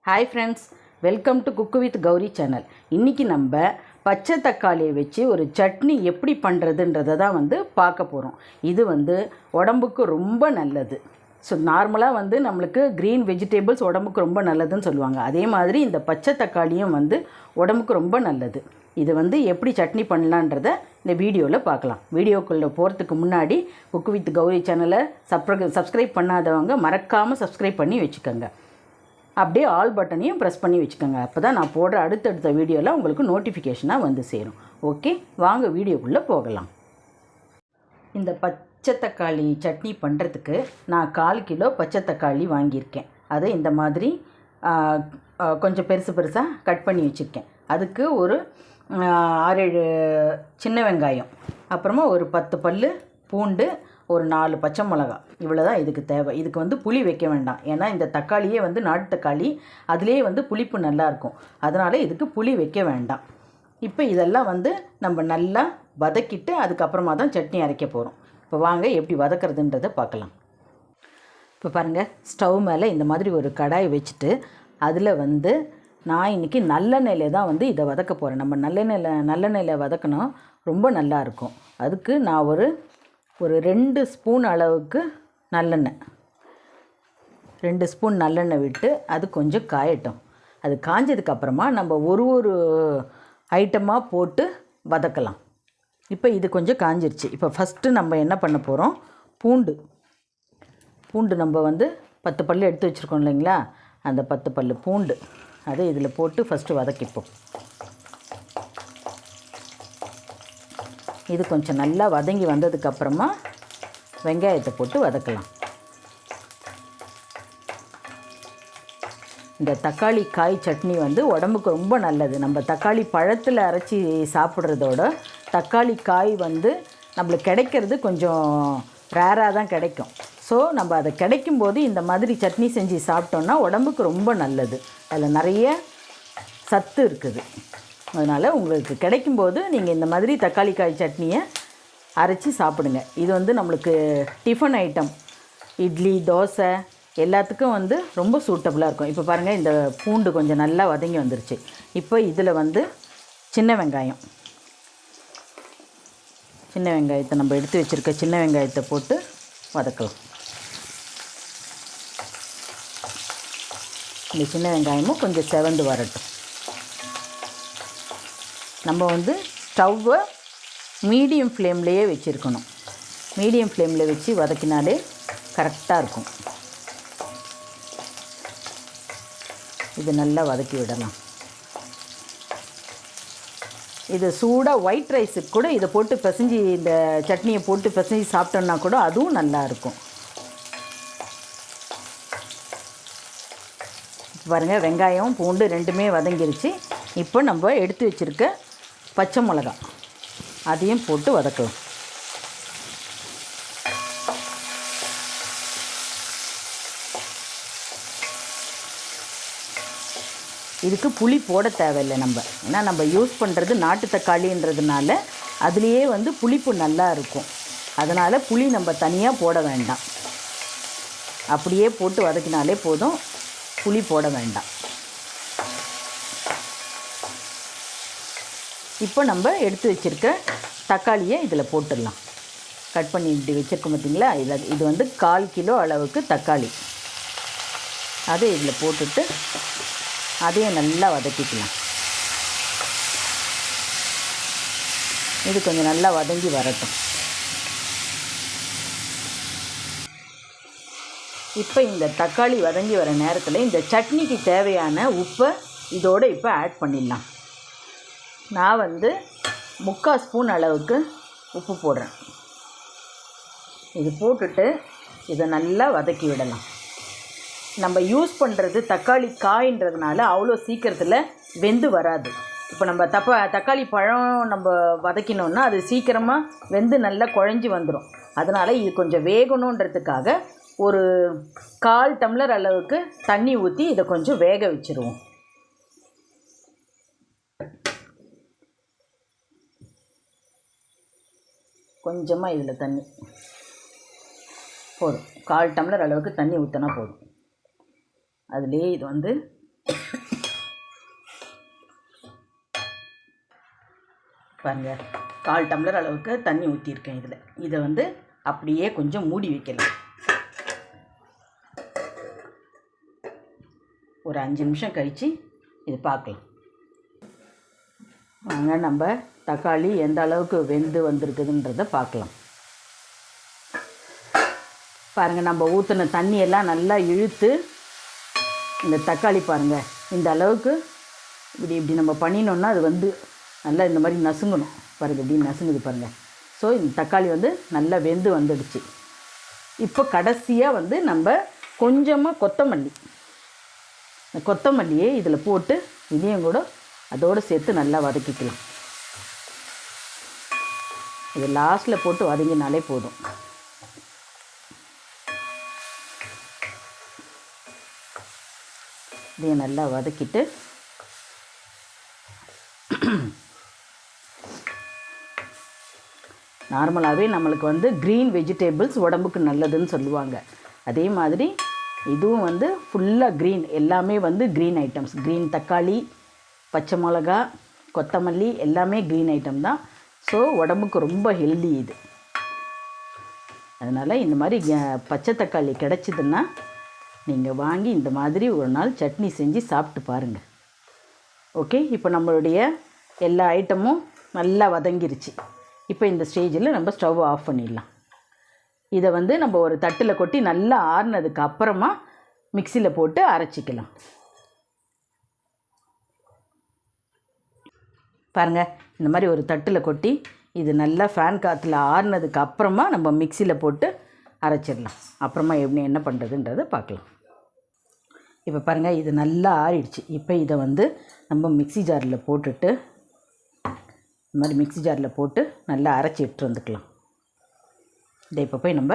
Hi friends, welcome to cook with Gowri channel. இன்றைக்கி நம்ம பச்சை தக்காளியை வச்சு ஒரு சட்னி எப்படி பண்ணுறதுன்றதை தான் பார்க்க போகிறோம். இது உடம்புக்கு ரொம்ப நல்லது. ஸோ நார்மலாக நம்மளுக்கு க்ரீன் வெஜிடபிள்ஸ் உடம்புக்கு ரொம்ப நல்லதுன்னு சொல்லுவாங்க. அதே மாதிரி இந்த பச்சை தக்காளியும் உடம்புக்கு ரொம்ப நல்லது. இது எப்படி சட்னி பண்ணலான்றதை இந்த வீடியோவில் பார்க்கலாம். வீடியோக்குள்ளே போகிறதுக்கு முன்னாடி குக்கு வித் கௌரி சேனலை சப்ஸ்கிரைப் பண்ணாதவங்க மறக்காமல் சப்ஸ்கிரைப் பண்ணி வச்சுக்கோங்க. அப்படியே ஆல் பட்டனையும் ப்ரெஸ் பண்ணி வச்சுக்கோங்க. அப்போ தான் நான் போடுற அடுத்தடுத்த வீடியோவில் உங்களுக்கு நோட்டிஃபிகேஷனாக சேரும். ஓகே, வாங்க வீடியோக்குள்ளே போகலாம். இந்த பச்சை தக்காளி சட்னி பண்ணுறதுக்கு நான் 1/4 கிலோ பச்சை தக்காளி வாங்கியிருக்கேன். அதை இந்த மாதிரி கொஞ்சம் பெருசாக கட் பண்ணி வச்சுருக்கேன். அதுக்கு ஒரு 6-7 சின்ன வெங்காயம், அப்புறமா ஒரு 10 பல் பூண்டு, ஒரு 4 பச்சை மிளகா, இவ்வளோ தான் இதுக்கு தேவை. இதுக்கு புளி வைக்க வேண்டாம். ஏன்னா இந்த தக்காளியே நாட்டு தக்காளி, அதிலே புளிப்பு நல்லாயிருக்கும். அதனால் இதுக்கு புளி வைக்க வேண்டாம். இப்போ இதெல்லாம் நம்ம நல்லா வதக்கிட்டு அதுக்கப்புறமா தான் சட்னி அரைக்க போகிறோம். இப்போ வாங்க எப்படி வதக்கிறதுன்றதை பார்க்கலாம். இப்போ பாருங்கள், ஸ்டவ் மேலே இந்த மாதிரி ஒரு கடாய் வச்சுட்டு அதில் நான் இன்றைக்கி நல்லெண்ணெயில் தான் இதை வதக்க போகிறேன். நம்ம நல்லெண்ணெயில் வதக்கணும், ரொம்ப நல்லாயிருக்கும். அதுக்கு நான் ஒரு 2 ஸ்பூன் அளவுக்கு நல்லெண்ணெய், 2 ஸ்பூன் நல்லெண்ணெய் விட்டு அது கொஞ்சம் காயட்டும். அது காஞ்சதுக்கப்புறமா நம்ம ஒரு ஐட்டமாக போட்டு வதக்கலாம். இப்போ இது கொஞ்சம் காஞ்சிருச்சு. இப்போ ஃபஸ்ட்டு நம்ம என்ன பண்ண போகிறோம், பூண்டு நம்ம 10 பல் எடுத்து வச்சுருக்கோம் இல்லைங்களா, அந்த 10 பல் பூண்டு அதை இதில் போட்டு ஃபஸ்ட்டு வதக்கிப்போம். இது கொஞ்சம் நல்லா வதங்கி வந்ததுக்கப்புறமா வெங்காயத்தை போட்டு வதக்கலாம். இந்த தக்காளி காய் சட்னி உடம்புக்கு ரொம்ப நல்லது. நம்ம தக்காளி பழத்தில் அரைச்சி சாப்பிட்றதோட தக்காளி காய் நம்மளுக்கு கிடைக்கிறது கொஞ்சம் ரேராக தான் கிடைக்கும். ஸோ நம்ம அதை கிடைக்கும்போது இந்த மாதிரி சட்னி செஞ்சு சாப்பிட்டோன்னா உடம்புக்கு ரொம்ப நல்லது. அதில் நிறைய சத்து இருக்குது. அதனால் உங்களுக்கு கிடைக்கும்போது நீங்கள் இந்த மாதிரி தக்காளி காய் சட்னியை அரைச்சி சாப்பிடுங்க. இது நம்மளுக்கு டிஃபன் ஐட்டம், இட்லி, தோசை எல்லாத்துக்கும் ரொம்ப சூட்டபுளாக இருக்கும். இப்போ பாருங்கள், இந்த பூண்டு கொஞ்சம் நல்லா வதங்கி வந்துருச்சு. இப்போ இதில் சின்ன வெங்காயத்தை நம்ம எடுத்து வச்சுருக்க சின்ன வெங்காயத்தை போட்டு வதக்கலாம். இந்த சின்ன வெங்காயமும் கொஞ்சம் செவந்து வரட்டும். நம்ம ஸ்டவ்வை மீடியம் ஃப்ளேம்லேயே வச்சுருக்கணும். மீடியம் ஃப்ளேமில் வச்சு வதக்கினாலே கரெக்டாக இருக்கும். இது நல்லா வதக்கி விடலாம். இது சூடாக ஒயிட் ரைஸுக்கு கூட இதை போட்டு பிசைஞ்சு, இந்த சட்னியை போட்டு பிசைஞ்சு சாப்பிட்டோன்னா கூட அதுவும் நல்லாயிருக்கும். பாருங்கள், வெங்காயம் பூண்டு ரெண்டுமே வதங்கிருச்சு. இப்போ நம்ம எடுத்து வச்சுருக்க பச்சை மிளகா அதையும் போட்டு வதக்கலாம். இதுக்கு புளி போட தேவையில்லை நம்ம, ஏன்னா நம்ம யூஸ் பண்ணுறது நாட்டு தக்காளின்றதுனால அதுலேயே புளிப்பு நல்லா இருக்கும். அதனால் புளி நம்ம தனியாக போட வேண்டாம். அப்படியே போட்டு வதக்கினாலே போதும், புளி போட வேண்டாம். இப்போ நம்ம எடுத்து வச்சுருக்க தக்காளியை இதில் போட்டுடலாம். கட் பண்ணி இப்படி வச்சுருக்கோம் பார்த்திங்களா, இது 1/4 கிலோ அளவுக்கு தக்காளி. அதை இதில் போட்டுட்டு அதையும் நல்லா வதக்கிக்கலாம். இது கொஞ்சம் நல்லா வதங்கி வரட்டும். இப்போ இந்த தக்காளி வதங்கி வர நேரத்தில் இந்த சட்னிக்கு தேவையான உப்பை இதோடு இப்போ ஆட் பண்ணிடலாம். நான் 3/4 ஸ்பூன் அளவுக்கு உப்பு போடுறேன். இது போட்டுட்டு இதை நல்லா வதக்கி விடலாம். நம்ம யூஸ் பண்ணுறது தக்காளி காய்ன்றதுனால அவ்வளோ சீக்கிரத்தில் வெந்து வராது. இப்போ நம்ம தக்காளி பழம் நம்ம வதக்கினோன்னா அது சீக்கிரமாக வெந்து நல்லா குழஞ்சி வந்துடும். அதனால் இது கொஞ்சம் வேகணுன்றதுக்காக ஒரு 1/4 டம்ளர் அளவுக்கு தண்ணி ஊற்றி இதை கொஞ்சம் வேக வச்சுருவோம். கொஞ்சமாக இதில் தண்ணி போதும், 1/4 டம்ளர் அளவுக்கு தண்ணி ஊற்றினா போதும். அதுலேயே இது பாருங்கள் 1/4 டம்ளர் அளவுக்கு தண்ணி ஊற்றிருக்கேன் இதில். இதை வந்து அப்படியே கொஞ்சம் மூடி வைக்கலாம். ஒரு 5 நிமிஷம் கழித்து இது பார்க்கலாம். வாங்க நம்ம தக்காளி எந்த அளவுக்கு வெந்து வந்திருக்குதுன்றதை பார்க்கலாம். பாருங்கள், நம்ம ஊற்றின தண்ணியெல்லாம் நல்லா இழுத்து இந்த தக்காளி பாருங்கள் இந்த அளவுக்கு இப்படி நம்ம பண்ணினோன்னா அது வந்து நல்லா இந்த மாதிரி நசுங்கணும். பாருங்கள் இப்படி நசுங்குது பாருங்கள். ஸோ இந்த தக்காளி வந்து நல்லா வெந்து வந்துடுச்சு. இப்போ கடைசியாக வந்து நம்ம கொஞ்சமாக கொத்தமல்லி, இந்த கொத்தமல்லியை இதில் போட்டு இதையும் கூட அதோடு சேர்த்து நல்லா வதக்கிக்கலாம். இது லாஸ்ட்டில் போட்டு வதங்கினாலே போதும். இதையும் நல்லா வதக்கிட்டு நார்மலாகவே நம்மளுக்கு வந்து க்ரீன் வெஜிடேபிள்ஸ் உடம்புக்கு நல்லதுன்னு சொல்லுவாங்க. அதே மாதிரி இதுவும் வந்து ஃபுல்லாக க்ரீன், எல்லாமே வந்து க்ரீன் ஐட்டம்ஸ். க்ரீன் தக்காளி, பச்சை மிளகா, கொத்தமல்லி எல்லாமே க்ரீன் ஐட்டம் தான். ஸோ உடம்புக்கு ரொம்ப ஹெல்தி இது. அதனால் இந்த மாதிரி பச்சை தக்காளி கிடச்சிதுன்னா நீங்கள் வாங்கி இந்த மாதிரி ஒரு நாள் சட்னி செஞ்சு சாப்பிட்டு பாருங்கள். ஓகே, இப்போ நம்மளுடைய எல்லா ஐட்டமும் நல்லா வதங்கிருச்சு. இப்போ இந்த ஸ்டேஜில் நம்ம ஸ்டவ் ஆஃப் பண்ணிடலாம். இதை வந்து நம்ம ஒரு தட்டில் கொட்டி நல்லா ஆறுனதுக்கு அப்புறமா மிக்சியில் போட்டு அரைச்சிக்கலாம். பாருங்கள், இந்த மாதிரி ஒரு தட்டில் கொட்டி இது நல்லா ஃபேன் காற்றுல ஆறுனதுக்கு அப்புறமா நம்ம மிக்சியில் போட்டு அரைச்சிடலாம். அப்புறமா என்ன பண்ணுறதுன்றதை பார்க்கலாம். இப்போ பாருங்கள், இது நல்லா ஆறிடுச்சு. இப்போ இதை வந்து நம்ம மிக்ஸி ஜாரில் போட்டுட்டு இந்த மாதிரி மிக்ஸி ஜாரில் போட்டு நல்லா அரைச்சி எடுத்துகிட்டு வந்துக்கலாம். இதை இப்போ போய் நம்ம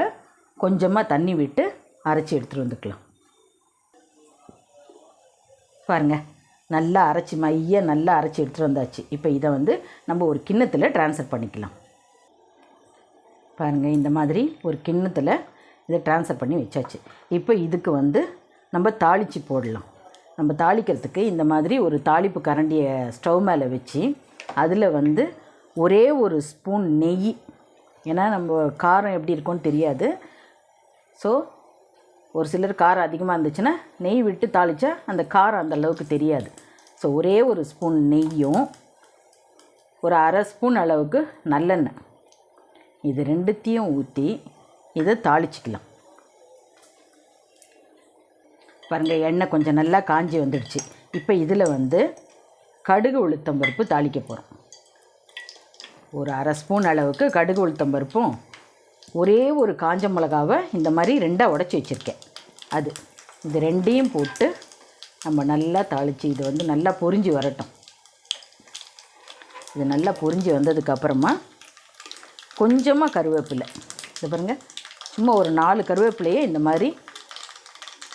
கொஞ்சமாக தண்ணி விட்டு அரைச்சி எடுத்துகிட்டு வந்துக்கலாம். பாருங்கள், நல்லா அரைச்சி நல்லா அரைச்சி எடுத்துகிட்டு வந்தாச்சு. இப்போ இதை வந்து நம்ம ஒரு கிண்ணத்தில் ட்ரான்ஸ்ஃபர் பண்ணிக்கலாம். பாருங்கள், இந்த மாதிரி ஒரு கிண்ணத்தில் இதை ட்ரான்ஸ்ஃபர் பண்ணி வச்சாச்சு. இப்போ இதுக்கு வந்து நம்ம தாளித்து போடலாம். நம்ம தாளிக்கிறதுக்கு இந்த மாதிரி ஒரு தாளிப்பு கரண்டியை ஸ்டவ் மேலே வச்சு அதில் வந்து ஒரே ஒரு ஸ்பூன் நெய், ஏன்னா நம்ம காரம் எப்படி இருக்கும்னு தெரியாது. ஸோ ஒரு சிலர் காரம் அதிகமாக இருந்துச்சுன்னா நெய் விட்டு தாளித்தா அந்த காரம் அந்த அளவுக்கு தெரியாது. ஸோ ஒரே ஒரு ஸ்பூன் நெய்யும் ஒரு அரை ஸ்பூன் அளவுக்கு நல்லெண்ணெய், இது ரெண்டுத்தையும் ஊற்றி இதை தாளிச்சிக்கலாம். பாருங்கள், எண்ணெய் கொஞ்சம் நல்லா காஞ்சி வந்துடுச்சு. இப்போ இதில் வந்து கடுகு உளுத்தம்பருப்பு தாளிக்க போகிறோம். ஒரு அரை ஸ்பூன் அளவுக்கு கடுகு உளுத்தம்பருப்பும் ஒரே ஒரு காஞ்ச மிளகாவை இந்த மாதிரி 2ஆக உடச்சி வச்சுருக்கேன். இது ரெண்டையும் போட்டு நம்ம நல்லா தாளித்து இது வந்து நல்லா பொரிஞ்சு வரட்டும். இது நல்லா பொரிஞ்சு வந்ததுக்கப்புறமா கொஞ்சமாக கருவேப்பிலை, இது பாருங்கள், சும்மா ஒரு 4 கருவேப்பிலையை இந்த மாதிரி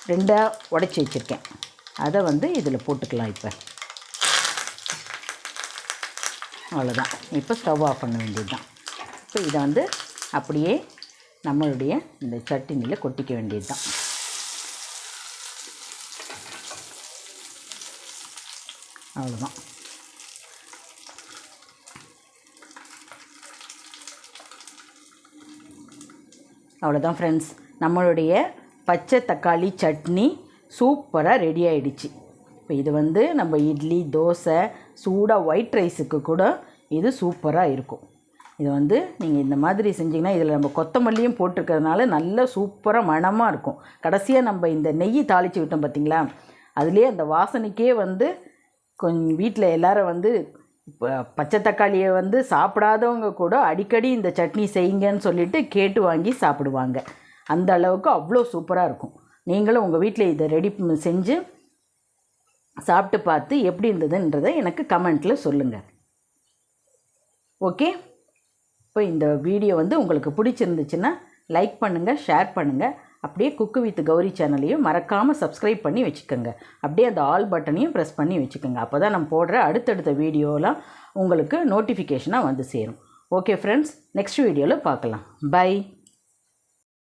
2ஆக உடச்சி வச்சுருக்கேன். அதை வந்து இதில் போட்டுக்கலாம். இப்போ அவ்வளோதான். இப்போ ஸ்டவ் ஆஃப் பண்ண வேண்டியது தான். இப்போ இதை வந்து அப்படியே நம்மளுடைய இந்த சட்னியில் கொட்டிக்க வேண்டியது தான். அவ்வளோதான். அவ்வளோதான் ஃப்ரெண்ட்ஸ், நம்மளுடைய பச்சை தக்காளி சட்னி சூப்பராக ரெடி ஆகிடுச்சு. இப்போ இது வந்து நம்ம இட்லி, தோசை, சூடாக ஒயிட் ரைஸுக்கு கூட இது சூப்பராக இருக்கும். இது வந்து நீங்கள் இந்த மாதிரி செஞ்சிங்கன்னா இதில் நம்ம கொத்தமல்லியும் போட்டிருக்கிறதுனால நல்ல சூப்பராக மணமாக இருக்கும். கடைசியாக நம்ம இந்த நெய் தாளித்து விட்டோம் பார்த்திங்களா, அதுலேயே அந்த வாசனைக்கே வந்து கொஞ்சம் வீட்டில் எல்லோரும் வந்து இப்போ பச்சை தக்காளியை வந்து சாப்பிடாதவங்க கூட அடிக்கடி இந்த சட்னி செய்யுங்கன்னு சொல்லிவிட்டு கேட்டு வாங்கி சாப்பிடுவாங்க. அந்த அளவுக்கு அவ்வளோ சூப்பராக இருக்கும். நீங்களும் உங்கள் வீட்டில் இதை ரெடி செஞ்சு சாப்பிட்டு பார்த்து எப்படி இருந்ததுன்றதை எனக்கு கமெண்ட்டில் சொல்லுங்கள். ஓகே, இப்போ இந்த வீடியோ வந்து உங்களுக்கு பிடிச்சிருந்துச்சுன்னா லைக் பண்ணுங்கள், ஷேர் பண்ணுங்கள். அப்படியே குக்கு வித் கௌரி சேனலையும் மறக்காமல் சப்ஸ்கிரைப் பண்ணி வச்சுக்கோங்க. அப்படியே அந்த ஆல் பட்டனையும் ப்ரெஸ் பண்ணி வச்சுக்கோங்க. அப்போ தான் நம்ம போடுற அடுத்தடுத்த வீடியோலாம் உங்களுக்கு நோட்டிஃபிகேஷனாக வந்து சேரும். ஓகே ஃப்ரெண்ட்ஸ், நெக்ஸ்ட் வீடியோவில் பார்க்கலாம். பை.